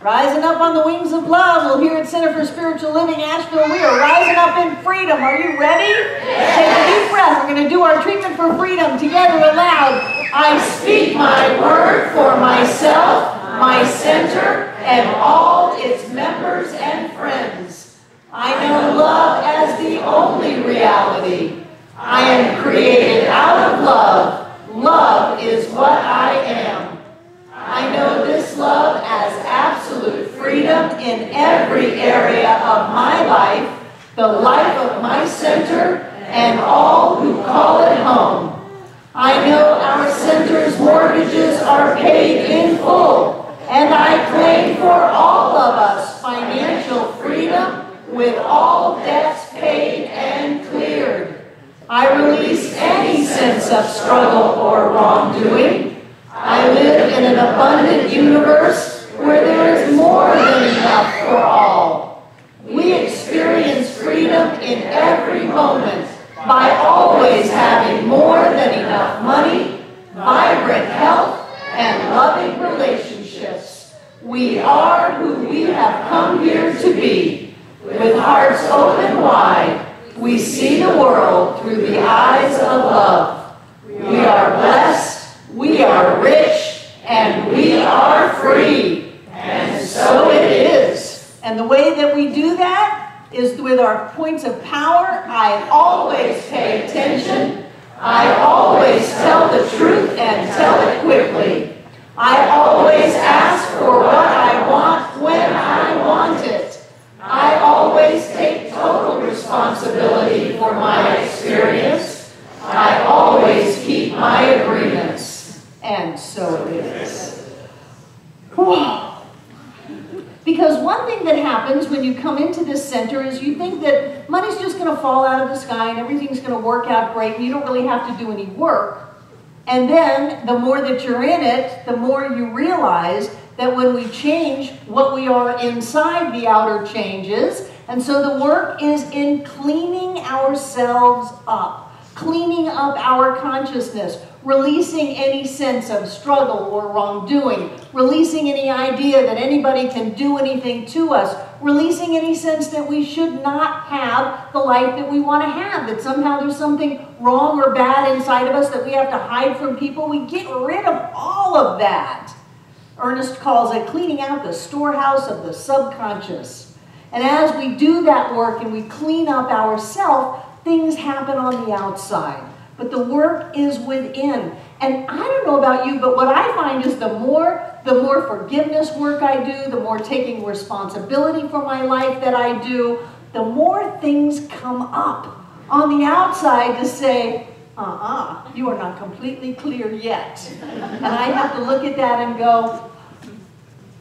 Rising up on the wings of love. Well, here at Center for Spiritual Living, Asheville, we are rising up in freedom. Are you ready? Yes. Take a deep breath. We're going to do our treatment for freedom together aloud. I speak my word for myself, my center, and all its members and friends. I know love as the only reality. I am created out of love. Love is what I am. I know this love as absolute freedom in every area of my life, the life of my center, and all who call it home. I know our center's mortgages are paid in full, and I claim for all of us financial freedom with all debts paid and cleared. I release any sense of struggle or wrongdoing. I live in an abundant universe where there is more than enough for all. We experience freedom in every moment by always having more than enough money, vibrant health, and loving relationships. We are who we have come here to be. With hearts open wide, we see the world through the eyes of love. We are blessed. We are rich, and we are free. And so it is. And the way that we do that is with our points of power. I always pay attention. I always tell the truth and tell it quickly. I always ask for what I want when I want it. I always take total responsibility for my experience. I always keep my agreements. And so it is. Whoa. Because one thing that happens when you come into this center is you think that money's just going to fall out of the sky and everything's going to work out great and you don't really have to do any work. And then the more that you're in it, the more you realize that when we change, what we are inside, the outer changes. And so the work is in cleaning ourselves up, cleaning up our consciousness, releasing any sense of struggle or wrongdoing, releasing any idea that anybody can do anything to us, releasing any sense that we should not have the life that we want to have, that somehow there's something wrong or bad inside of us that we have to hide from people. We get rid of all of that. Ernest calls it cleaning out the storehouse of the subconscious. And as we do that work and we clean up ourselves, things happen on the outside. But the work is within. And I don't know about you, but what I find is the more forgiveness work I do, the more taking responsibility for my life that I do, the more things come up on the outside to say, you are not completely clear yet. And I have to look at that and go,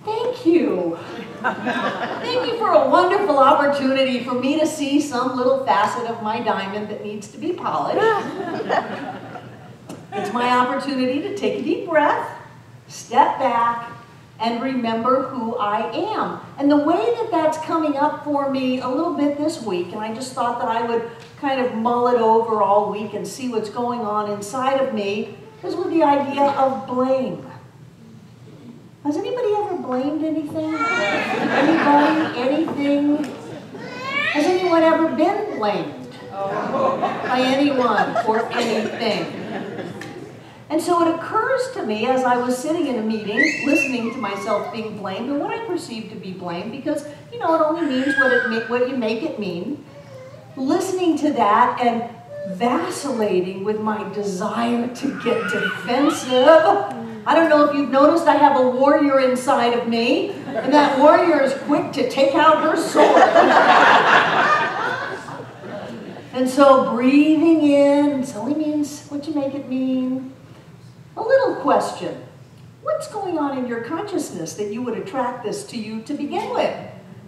thank you. Thank you for a wonderful opportunity for me to see some little facet of my diamond that needs to be polished. It's my opportunity to take a deep breath, step back, and remember who I am. And the way that that's coming up for me a little bit this week, and I just thought that I would kind of mull it over all week and see what's going on inside of me, is with the idea of blame. Has anybody ever blamed anything? Anybody? Anything? Has anyone ever been blamed by anyone or anything? And so it occurs to me as I was sitting in a meeting, listening to myself being blamed, and what I perceive to be blamed, because, you know, it only means what you make it mean. Listening to that and vacillating with my desire to get defensive. I don't know if you've noticed I have a warrior inside of me, and that warrior is quick to take out her sword. And so breathing in, it only means what you make it mean. A little question. What's going on in your consciousness that you would attract this to you to begin with?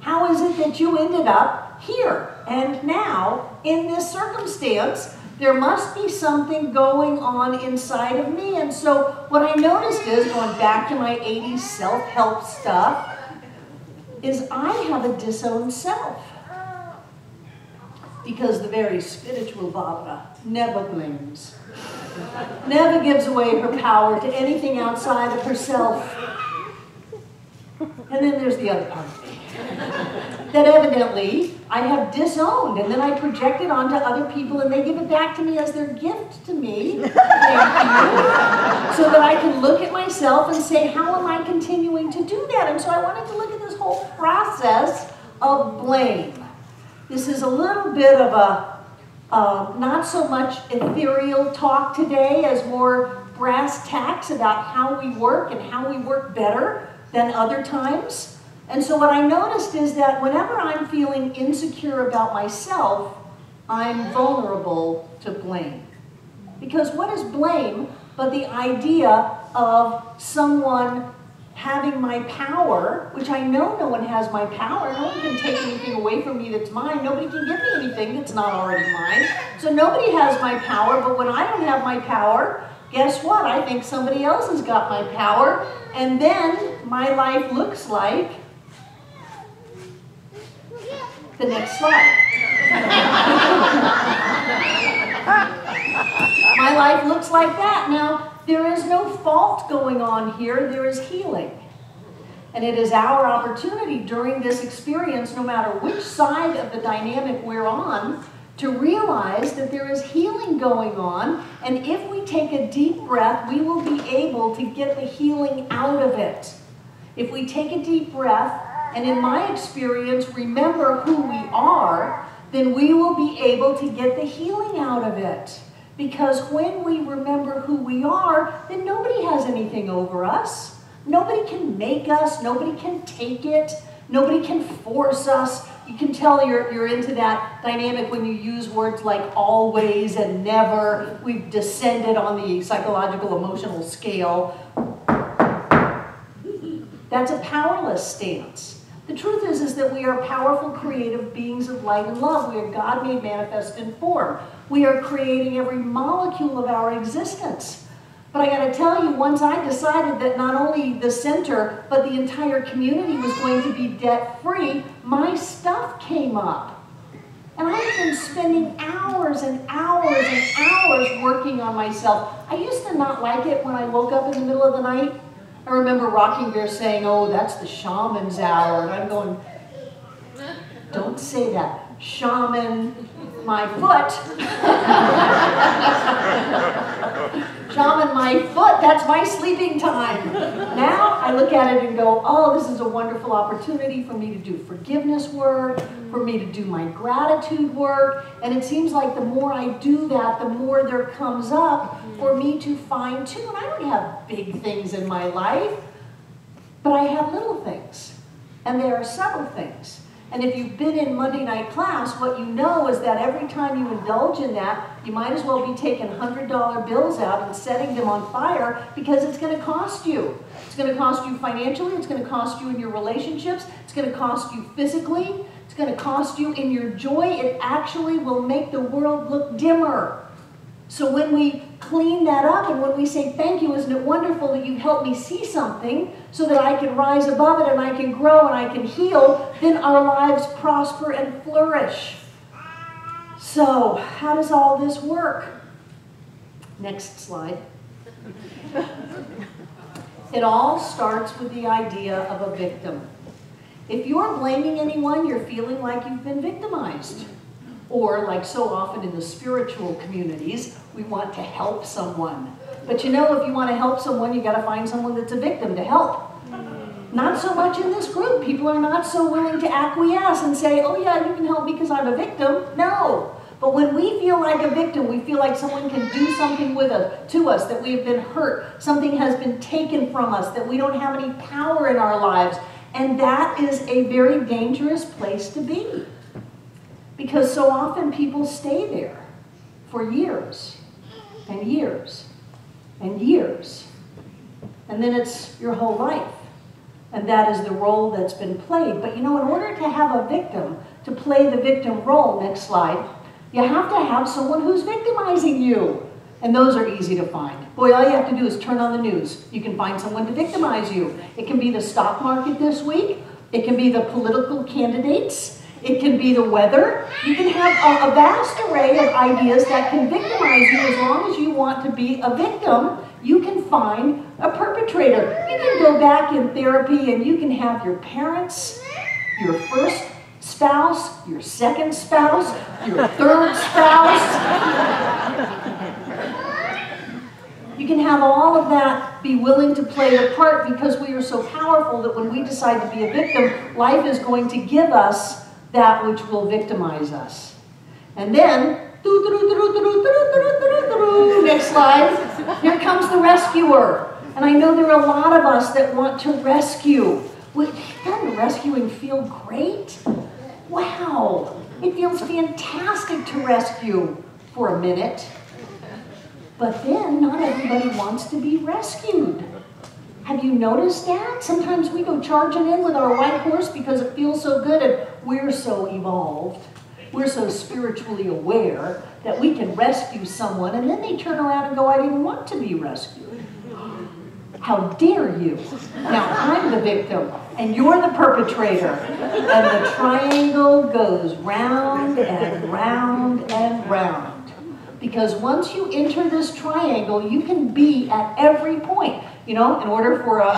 How is it that you ended up here and now in this circumstance? There must be something going on inside of me. And so what I noticed is, going back to my 80s self-help stuff, is I have a disowned self. Because the very spiritual Barbara never blames. Never gives away her power to anything outside of herself. And then there's the other part of me that evidently I have disowned, and then I project it onto other people and they give it back to me as their gift to me. Thank you. So that I can look at myself and say, how am I continuing to do that? And so I wanted to look at this whole process of blame. This is a little bit of a not so much ethereal talk today as more brass tacks about how we work and how we work better than other times. And so what I noticed is that whenever I'm feeling insecure about myself, I'm vulnerable to blame. Because what is blame but the idea of someone having my power, which I know no one has my power. No one can take anything away from me that's mine. Nobody can give me anything that's not already mine. So nobody has my power, but when I don't have my power, guess what? I think somebody else has got my power, and then my life looks like the next slide. My life looks like that. Now, there is no fault going on here. There is healing. And it is our opportunity during this experience, no matter which side of the dynamic we're on, to realize that there is healing going on. And if we take a deep breath, we will be able to get the healing out of it. If we take a deep breath, and in my experience, remember who we are, then we will be able to get the healing out of it. Because when we remember who we are, then nobody has anything over us. Nobody can make us. Nobody can take it. Nobody can force us. You can tell you're into that dynamic when you use words like always and never. We've descended on the psychological emotional scale. That's a powerless stance. The truth is that we are powerful, creative beings of light and love. We are God made manifest in form. We are creating every molecule of our existence. But I got to tell you, once I decided that not only the center, but the entire community was going to be debt-free, my stuff came up. And I've been spending hours and hours and hours working on myself. I used to not like it when I woke up in the middle of the night. I remember Rocking Bear saying, oh, that's the shaman's hour. And I'm going, don't say that. Shaman, my foot. Shaman, my foot, that's my sleeping time. Now I look at it and go, oh, this is a wonderful opportunity for me to do forgiveness work, for me to do my gratitude work. And it seems like the more I do that, the more there comes up for me to fine tune. I don't have big things in my life, but I have little things. And there are subtle things. And if you've been in Monday night class, what you know is that every time you indulge in that, you might as well be taking $100 bills out and setting them on fire, because it's going to cost you. It's going to cost you financially. It's going to cost you in your relationships. It's going to cost you physically. It's going to cost you in your joy. It actually will make the world look dimmer. So when we clean that up and when we say, thank you, isn't it wonderful that you've helped me see something so that I can rise above it and I can grow and I can heal, then our lives prosper and flourish. So how does all this work? Next slide. It all starts with the idea of a victim. If you're blaming anyone, you're feeling like you've been victimized. Or, like so often in the spiritual communities, we want to help someone. But you know, if you want to help someone, you got to find someone that's a victim to help. Not so much in this group. People are not so willing to acquiesce and say, oh yeah, you can help me because I'm a victim. No. But when we feel like a victim, we feel like someone can do something with us, to us, that we have been hurt, something has been taken from us, that we don't have any power in our lives. And that is a very dangerous place to be. Because so often people stay there for years and years and years. And then it's your whole life. And that is the role that's been played. But you know, in order to have a victim, to play the victim role, next slide, you have to have someone who's victimizing you. And those are easy to find. Boy, all you have to do is turn on the news. You can find someone to victimize you. It can be the stock market this week. It can be the political candidates. It can be the weather. You can have a vast array of ideas that can victimize you. As long as you want to be a victim, you can find a perpetrator. You can go back in therapy and you can have your parents, your first spouse, your second spouse, your third spouse. You can have all of that be willing to play a part because we are so powerful that when we decide to be a victim, life is going to give us that which will victimize us. And then, next slide, here comes the rescuer. And I know there are a lot of us that want to rescue. Doesn't rescuing feel great? Wow, it feels fantastic to rescue for a minute. But then, not everybody wants to be rescued. Have you noticed that? Sometimes we go charging in with our white horse because it feels so good and we're so evolved, we're so spiritually aware that we can rescue someone, and then they turn around and go, I didn't want to be rescued. How dare you? Now I'm the victim and you're the perpetrator. And the triangle goes round and round and round. Because once you enter this triangle, you can be at every point. You know, in order for a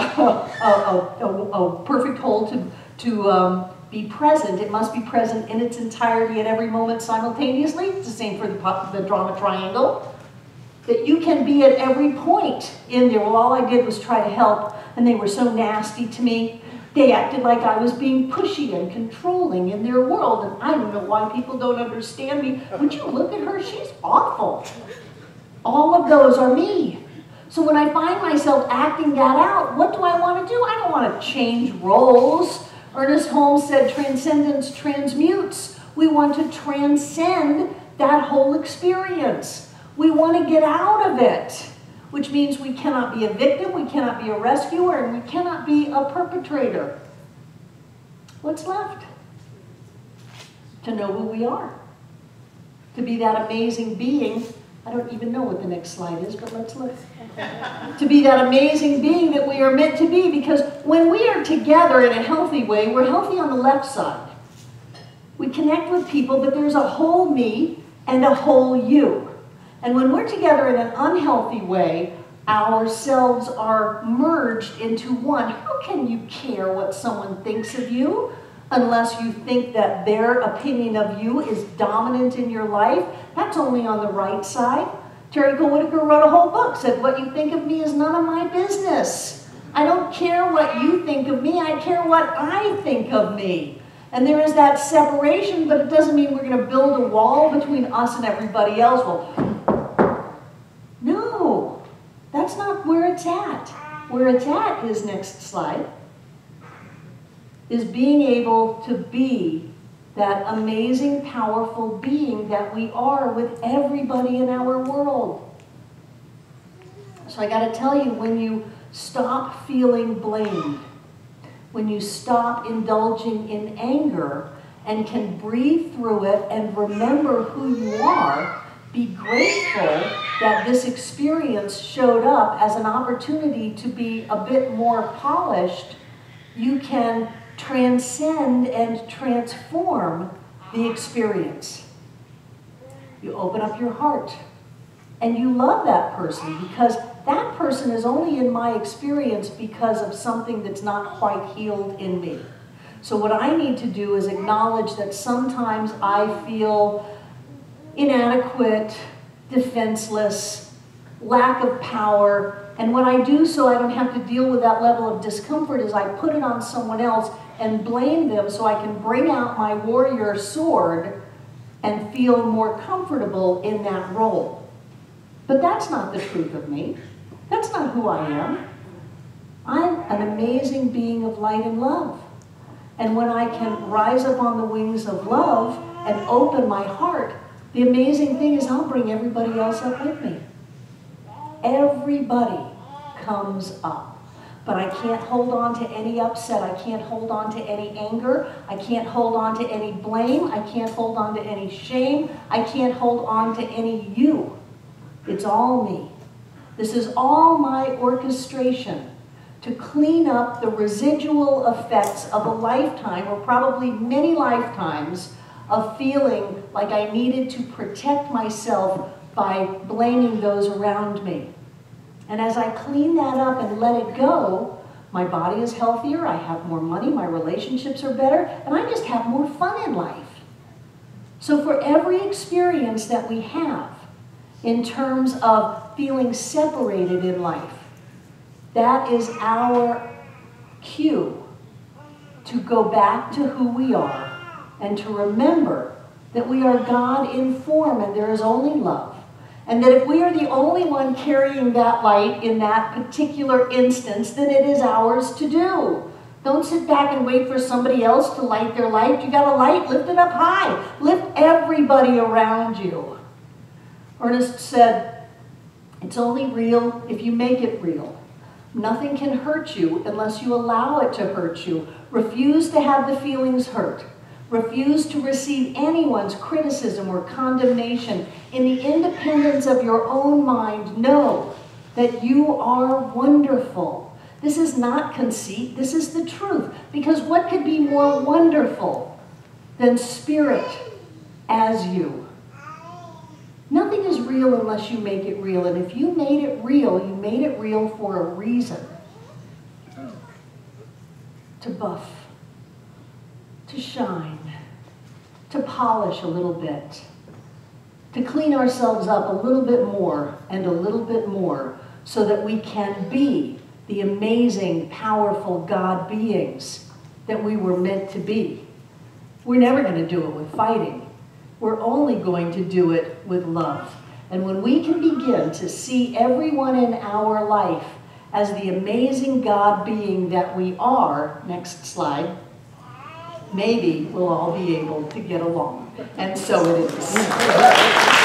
perfect whole to be present, it must be present in its entirety at every moment simultaneously. It's the same for the drama triangle. That you can be at every point in there. Well, all I did was try to help, and they were so nasty to me. They acted like I was being pushy and controlling in their world, and I don't know why people don't understand me. Would you look at her? She's awful. All of those are me. So when I find myself acting that out, what do I want to do? I don't want to change roles. Ernest Holmes said transcendence transmutes. We want to transcend that whole experience. We want to get out of it, which means we cannot be a victim, we cannot be a rescuer, and we cannot be a perpetrator. What's left? To know who we are. To be that amazing being. I don't even know what the next slide is, but let's look. To be that amazing being that we are meant to be, because when we are together in a healthy way, we're healthy on the left side. We connect with people, but there's a whole me and a whole you. And when we're together in an unhealthy way, ourselves are merged into one. How can you care what someone thinks of you unless you think that their opinion of you is dominant in your life? That's only on the right side. Terry Cole Whitaker wrote a whole book, said, what you think of me is none of my business. I don't care what you think of me, I care what I think of me. And there is that separation, but it doesn't mean we're going to build a wall between us and everybody else. Well, no, that's not where it's at. Where it's at is, next slide, is being able to be that amazing, powerful being that we are with everybody in our world. So I got to tell you, when you stop feeling blamed, when you stop indulging in anger and can breathe through it and remember who you are, be grateful that this experience showed up as an opportunity to be a bit more polished, you can transcend and transform the experience. You open up your heart and you love that person, because that person is only in my experience because of something that's not quite healed in me. So what I need to do is acknowledge that sometimes I feel inadequate, defenseless, lack of power, and what I do so I don't have to deal with that level of discomfort is I put it on someone else and blame them so I can bring out my warrior sword and feel more comfortable in that role. But that's not the truth of me. That's not who I am. I'm an amazing being of light and love. And when I can rise up on the wings of love and open my heart, the amazing thing is I'll bring everybody else up with me. Everybody comes up. But I can't hold on to any upset. I can't hold on to any anger. I can't hold on to any blame. I can't hold on to any shame. I can't hold on to any you. It's all me. This is all my orchestration to clean up the residual effects of a lifetime, or probably many lifetimes, of feeling like I needed to protect myself by blaming those around me. And as I clean that up and let it go, my body is healthier, I have more money, my relationships are better, and I just have more fun in life. So for every experience that we have in terms of feeling separated in life, that is our cue to go back to who we are and to remember that we are God in form and there is only love. And that if we are the only one carrying that light in that particular instance, then it is ours to do. Don't sit back and wait for somebody else to light their light. You got a light, lift it up high. Lift everybody around you. Ernest said, it's only real if you make it real. Nothing can hurt you unless you allow it to hurt you. Refuse to have the feelings hurt. Refuse to receive anyone's criticism or condemnation. In the independence of your own mind, know that you are wonderful. This is not conceit, this is the truth. Because what could be more wonderful than spirit as you? Nothing is real unless you make it real. And if you made it real for a reason. To buff. To shine, to polish a little bit, to clean ourselves up a little bit more and a little bit more so that we can be the amazing, powerful God beings that we were meant to be. We're never going to do it with fighting. We're only going to do it with love. And when we can begin to see everyone in our life as the amazing God being that we are, next slide, maybe we'll all be able to get along. And so it is.